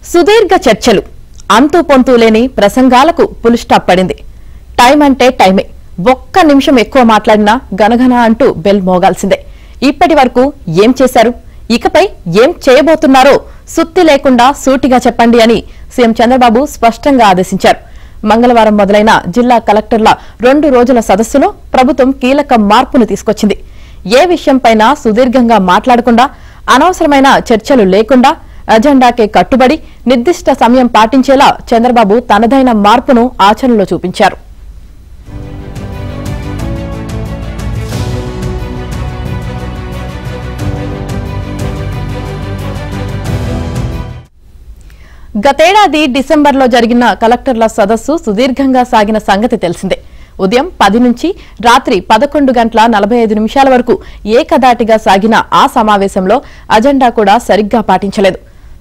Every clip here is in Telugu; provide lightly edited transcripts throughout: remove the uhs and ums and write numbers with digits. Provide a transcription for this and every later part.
సుదీర్ఘ చర్చలు అంతు పొంతు లేని ప్రసంగాలకు ఫుల్ స్టాప్ పడింది. టైం అంటే టైమే. ఒక్క నిమిషం ఎక్కువ మాట్లాడినా గనగన అంటూ బెల్ మోగాల్సిందే. ఇప్పటి వరకు ఏం చేశారు, ఇకపై ఏం చేయబోతున్నారో సుత్తి లేకుండా సూటిగా చెప్పండి అని సీఎం చంద్రబాబు స్పష్టంగా ఆదేశించారు. మంగళవారం మొదలైన జిల్లా కలెక్టర్ల 2 రోజుల సదస్సులో ప్రభుత్వం కీలక మార్పును తీసుకొచ్చింది. ఏ విషయంపైనా సుదీర్ఘంగా మాట్లాడకుండా, అనవసరమైన చర్చలు లేకుండా అజెండాకే కట్టుబడి నిర్దిష్ట సమయం పాటించేలా చంద్రబాబు తనదైన మార్పును ఆచరణలో చూపించారు. గతేడాది డిసెంబర్లో జరిగిన కలెక్టర్ల సదస్సు సుదీర్ఘంగా సాగిన సంగతి తెలిసిందే. ఉదయం 10 నుంచి రాత్రి 11:45 వరకు ఏకదాటిగా సాగిన ఆ సమావేశంలో అజెండా కూడా సరిగ్గా పాటించలేదు.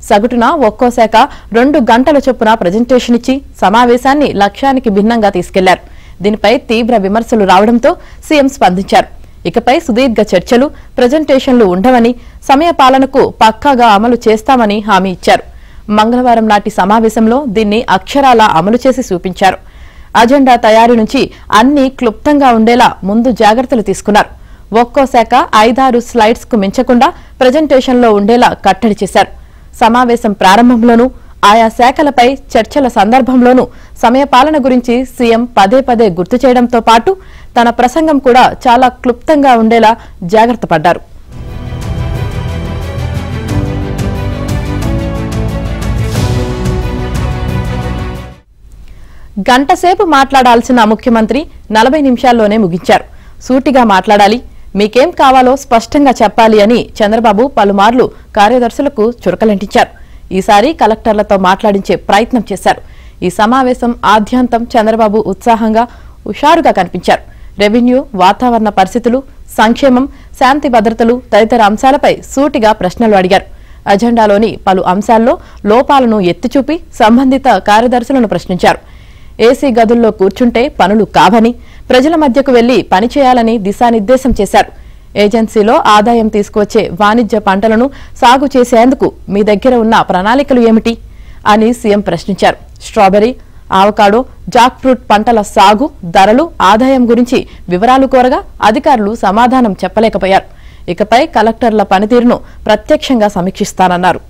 సగటున ఒక్కో శాఖ 2 గంటల చొప్పున ప్రజెంటేషన్ ఇచ్చి సమావేశాన్ని లక్ష్యానికి భిన్నంగా తీసుకెళ్లారు. దీనిపై తీవ్ర విమర్శలు రావడంతో సీఎం స్పందించారు. ఇకపై సుదీర్ఘ చర్చలు, ప్రజెంటేషన్లు ఉండవని, సమయపాలనకు పక్కాగా అమలు చేస్తామని హామీ ఇచ్చారు. మంగళవారం నాటి సమావేశంలో దీన్ని అక్షరాలా అమలు చేసి చూపించారు. అజెండా తయారీ నుంచి అన్ని క్లుప్తంగా ఉండేలా ముందు జాగ్రత్తలు తీసుకున్నారు. ఒక్కో శాఖ 5-6 స్లైడ్స్ కు మించకుండా ప్రజెంటేషన్లో ఉండేలా కట్టడి చేశారు. సమావేశం ప్రారంభంలోనూ, ఆయా శాఖలపై చర్చల సందర్భంలోనూ సమయపాలన గురించి సీఎం పదే పదే గుర్తు చేయడంతో పాటు తన ప్రసంగం కూడా చాలా క్లుప్తంగా ఉండేలా జాగ్రత్త పడ్డారు. గంటసేపు మాట్లాడాల్సిన ముఖ్యమంత్రి 40 నిమిషాల్లోనే ముగించారు. సూటిగా మాట్లాడాలి, మీకేం కావాలో స్పష్టంగా చెప్పాలి అని చంద్రబాబు పలుమార్లు కార్యదర్శులకు చురకలంటించారు. ఈసారి కలెక్టర్లతో మాట్లాడించే ప్రయత్నం చేశారు. ఈ సమావేశం ఆద్యంతం చంద్రబాబు ఉత్సాహంగా, హుషారుగా కనిపించారు. రెవెన్యూ, వాతావరణ పరిస్థితులు, సంక్షేమం, శాంతి భద్రతలు తదితర అంశాలపై సూటిగా ప్రశ్నలు అడిగారు. అజెండాలోని పలు అంశాల్లో లోపాలను ఎత్తిచూపి సంబంధిత కార్యదర్శులను ప్రశ్నించారు. ఏసీ గదుల్లో కూర్చుంటే పనులు కావని, ప్రజల మధ్యకు వెళ్లి పనిచేయాలని దిశానిర్దేశం చేశారు. ఏజెన్సీలో ఆదాయం తీసుకువచ్చే వాణిజ్య పంటలను సాగు చేసేందుకు మీ దగ్గర ఉన్న ప్రణాళికలు ఏమిటి అని సీఎం ప్రశ్నించారు. స్ట్రాబెర్రీ, ఆవకాడో, జాక్ ఫ్రూట్ పంటల సాగు, ధరలు, ఆదాయం గురించి వివరాలు కోరగా అధికారులు సమాధానం చెప్పలేకపోయారు. ఇకపై కలెక్టర్ల పనితీరును ప్రత్యక్షంగా సమీక్షిస్తానన్నారు.